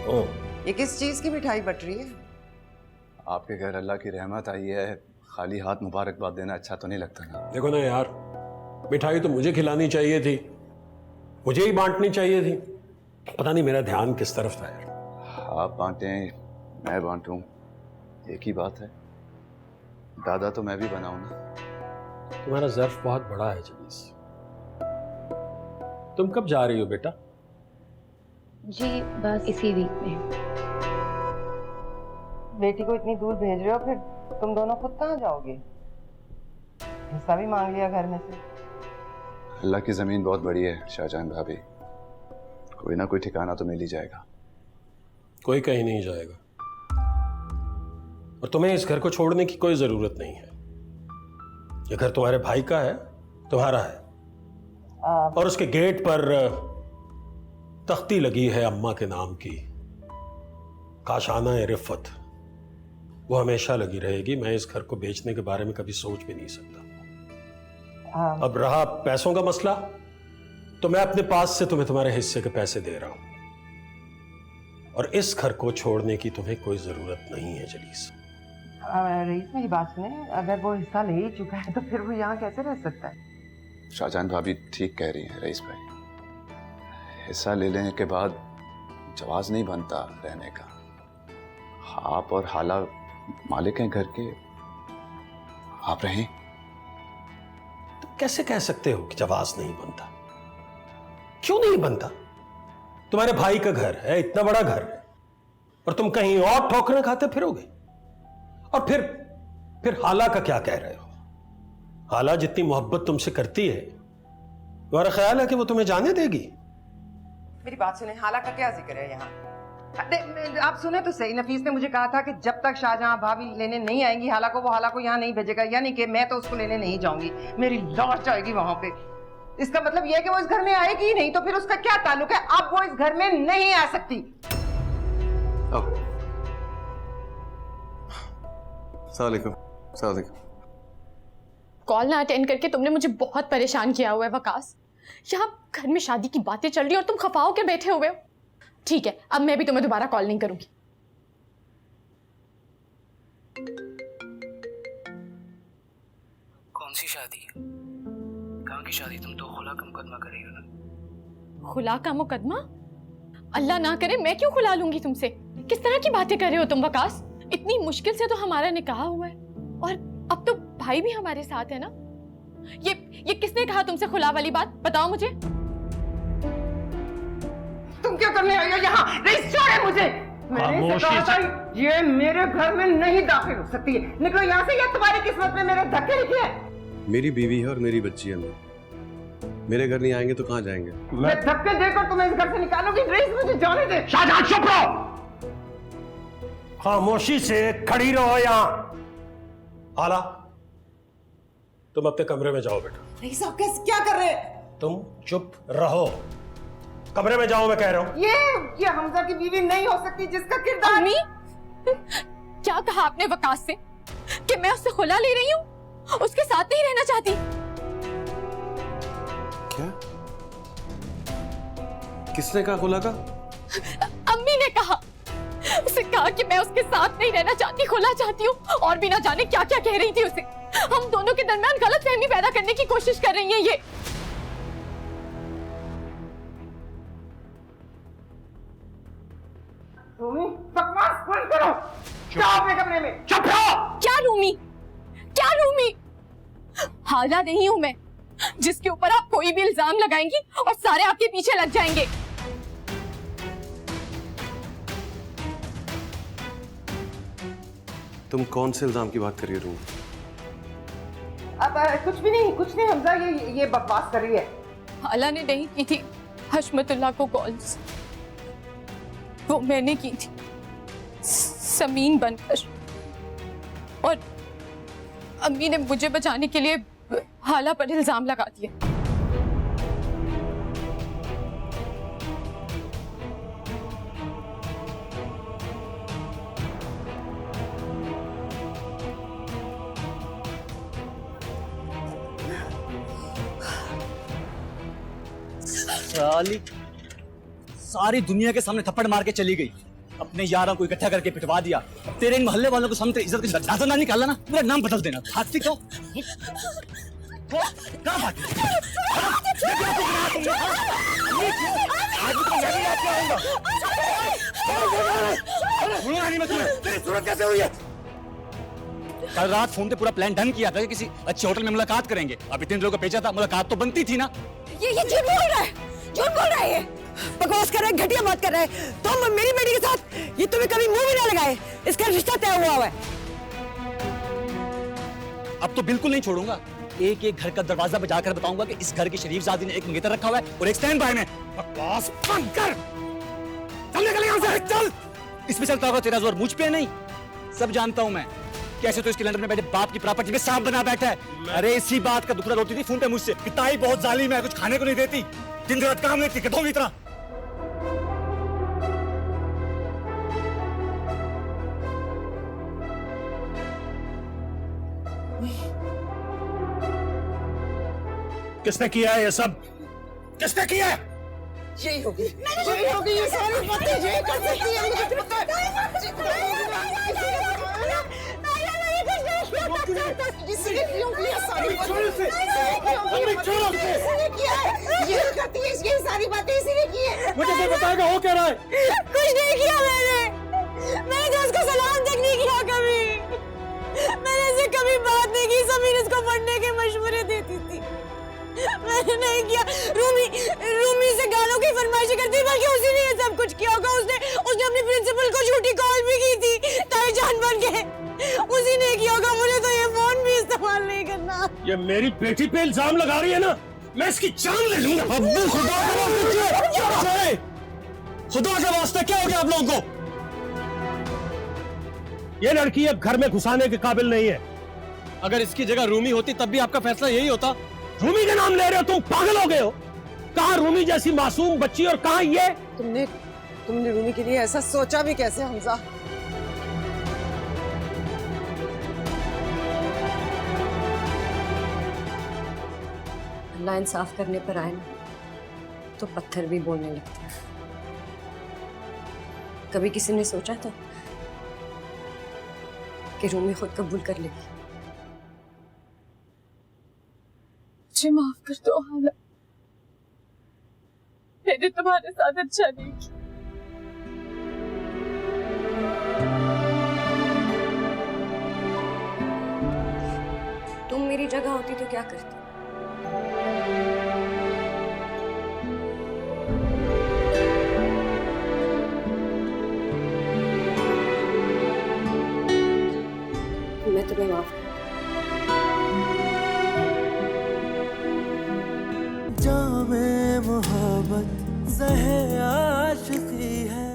ओह, ये किस चीज की मिठाई बट रही है? आपके घर अल्लाह की रहमत आई है, खाली हाथ मुबारकबाद देना अच्छा तो नहीं लगता ना। देखो ना यार, मिठाई तो मुझे खिलानी चाहिए थी, मुझे ही बांटनी चाहिए थी। पता नहीं मेरा ध्यान किस तरफ था यार। आप बांटें मैं बांटूं, एक ही बात है। दादा तो मैं भी बनाऊं ना। तुम्हारा ज़र्फ बहुत बड़ा है जलीस। तुम कब जा रही हो बेटा? जी बस इसी वीक में। बेटी को इतनी दूर भेज रहे हो, फिर तुम दोनों खुद कहाँ जाओगे? हिस्सा भी मांग लिया घर में से। अल्लाह की जमीन बहुत बड़ी है शाहजहान भाभी, कोई ना कोई ठिकाना तो मिल ही जाएगा। कोई कहीं नहीं जाएगा, और तुम्हें इस घर को छोड़ने की कोई जरूरत नहीं है। ये घर तुम्हारे भाई का है, तुम्हारा है। और उसके गेट पर तख्ती लगी है अम्मा के नाम की, काशाना रिफ़त। वो हमेशा लगी रहेगी। मैं इस घर को बेचने के बारे में कभी सोच भी नहीं सकता। अब रहा पैसों का मसला, तो मैं अपने पास से तुम्हें तुम्हारे हिस्से के पैसे दे रहा हूं, और इस घर को छोड़ने की तुम्हें कोई जरूरत नहीं है जलीस। रईस मेरी बात सुने, अगर वो हिस्सा ले ही चुका है तो फिर वो यहाँ कैसे रह सकता है? शाहजहान भाभी ठीक कह रही हैं रईस भाई, हिस्सा ले लेने के बाद जवाज नहीं बनता रहने का। आप और हाला मालिक हैं घर के, आप रहें। तुम कैसे कह सकते हो कि जवाज नहीं बनता? क्यों नहीं बनता? तुम्हारे भाई का घर है, इतना बड़ा घर है, और तुम कहीं और ठोकरें खाते फिरोगे। और फिर हाला का क्या कह रहे हो? हाला जितनी मोहब्बत तुमसे करती है, तुम्हारा ख्याल है कि वो तुम्हें जाने देगी? मेरी बात सुने, हाला का क्या जिक्र है यहाँ? आप सुने तो सही, नफीस ने मुझे कहा था कि जब तक शाहजहां भाभी लेने नहीं आएंगी हाला को, वो हाला को यहाँ नहीं भेजेगा। यानी कि मैं तो उसको लेने नहीं जाऊंगी, मेरी लाश जाएगी वहां पे। इसका मतलब यह है कि वो इस घर में आएगी ही नहीं, तो फिर उसका क्या ताल्लुक है? अब वो इस घर में नहीं आ सकती। कॉल ना अटेंड करके तुमने मुझे बहुत परेशान किया हुआ है वकास। यहाँ घर में शादी की बातें चल रही और तुम खफा होकर बैठे हुए हो। ठीक है, अब मैं भी तुम्हें दोबारा कॉल नहीं करूंगी। कौन सी शादी? कहाँ की शादी? तुम तो खुला का मुकदमा कर रही हो ना। खुला का मुकदमा? अल्लाह ना करे, मैं क्यों खुला लूंगी तुमसे? किस तरह की बातें कर रहे हो तुम वकास? इतनी मुश्किल से तो हमारा निकाह हुआ है, और अब तो भाई भी हमारे साथ है ना। ये किसने कहा तुमसे खुला वाली बात? बताओ मुझे। तुम क्या करने आई हो यहाँ? रईस छोड़े मुझे। मैंने कहा था ये मेरे घर में नहीं दाखिल हो सकती है। निकलो यहाँ से, या तुम्हारी किस्मत में मेरे धक्के लिखे हैं। मेरी बीवी है और मेरी बच्ची है। मेरे घर नहीं आएंगे तो कहाँ जाएंगे? मैं धक्के देकर तुम्हें इस घर से निकालूंगी। रईस मुझे जाने दे। शाहजहां चुप रहो, खामोशी से खड़ी रहो यहाँ। हाला, तुम अपने कमरे में जाओ बेटा। रईस आप क्या कर रहे हैं? तुम चुप रहो, कमरे में जाओ मैं कह रहा हूं। ये हमजा की बीवी नहीं हो सकती जिसका किरदार। अम्मी, क्या कहा आपने वकास से कि मैं उससे खुला ले रही हूँ? उसके साथ नहीं रहना चाहती। क्या? किसने कहा खुला का? अम्मी ने कहा। उसे कहा कि मैं उसके साथ नहीं रहना चाहती, खुला चाहती हूँ, और भी ना जाने क्या क्या कह रही थी उसे। हम दोनों के दरमियान गलतफहमी पैदा करने की कोशिश कर रही है ये। बकवास बंद करो। जाओ अपने कमरे में। चुप रहो। क्या रूमी? क्या रूमी? हाला नहीं हूं मैं जिसके ऊपर आप कोई भी इल्जाम लगाएंगी और सारे आपके पीछे लग जाएंगे। तुम कौन से इल्जाम की बात कर रही हो? अब कुछ नहीं हमजा, ये बकवास कर रही है। हाला ने नहीं की थी हशमतुल्लाह को कॉल्स, वो मैंने की थी समीन बनकर, और अम्मी ने मुझे बचाने के लिए हाला पर इल्जाम लगा दिया। साली सारी दुनिया के सामने थप्पड़ मार के चली गई। अपने यारों को इकट्ठा करके पिटवा दिया। तेरे इन मोहल्ले वालों को सामने इज्जत की राजा ना निकाला ना, मेरा नाम बदल देना। भागती क्यों? कहाँ भागती? तेरी सूरत कैसे हुई है? कल रात फोन पे पूरा प्लान डन किया था कि किसी अच्छे होटल में मुलाकात करेंगे। अब इतने लोगों को भेजा था, मुलाकात तो बनती थी ना। ये झूठ बोल रहा है, झूठ बोल रहा है। ये बकवास कर रहा है, घटिया बात कर रहा है। तुम मेरी बेटी के साथ ये तुम्हें कभी मुंह भी ना लगाए, इसका रिश्ता तय हुआ है। अब तो बिल्कुल नहीं छोड़ूंगा। एक एक घर का दरवाजा बजाकर बताऊंगा कि इस घर की शरीफजादी ने एक मंगेतर रखा हुआ है और एक स्टैंड बाय में। बकवास बंद कर, चल निकल यहाँ से, चल। इसमें चलता होगा तेरा जोर मुझ पे नहीं, सब जानता हूं मैं। कैसे तो इसके लंदन में बैठे बाप की प्रॉपर्टी में सांप बना बैठा है। अरे इसी बात का दुखड़ा रोती थी फोन पे मुझसे कि ताई बहुत जालिम है, कुछ खाने को नहीं देती, दिन रात काम नहीं गधों की तरह। किसने किया है ये सब? किसने किया है? यही होगी, यही होगी, ये सारी बातें यही कर सकती है। मुझे पता है। इसने की होगी ये सारी बातें, ये करती है, ये सारी बातें इसी ने की है। मुझे तो बताएगा हो क्या रहा है? कुछ नहीं किया मैंने तो उसको सलाम तक नहीं किया कभी। मैंने इसे कभी बात नहीं की। समीर इसको पढ़ने के मशवरे देती थी, मैंने नहीं किया। रूमी से गालों की फरमाइश करती, बल्कि उसी ने ये सब कुछ किया होगा। उसने अपनी प्रिंसिपल को झूठी कॉल भी की थी ताई जान बन के, उसी ने किया होगा। मुझे तो ये फोन भी इस्तेमाल नहीं करना। ये मेरी बेटी पे इल्जाम लगा रही है ना, मैं इसकी जान ले लूंगा। अब्बू खुदा का वास्ता क्या हो गया आप लोगों को? ये लड़की अब घर में घुसाने के काबिल नहीं है। अगर इसकी जगह रूमी होती तब भी आपका फैसला यही होता। रूमी का नाम ले रहे हो तुम? पागल हो गए हो? कहाँ रूमी जैसी मासूम बच्ची और कहाँ ये? तुमने रूमी के लिए ऐसा सोचा भी कैसे हमजा? अल्लाह इंसाफ करने पर आए ना तो पत्थर भी बोलने लगते हैं। कभी किसी ने सोचा था कि रूमी खुद कबूल कर लेगी? मुझे माफ कर दो हाला, मैंने तुम्हारे साथ अच्छा नहीं किया। तुम मेरी जगह होती तो क्या करती? मैं तुम्हें माफ जामे मोहब्बत ज़हे आशिक़ी है।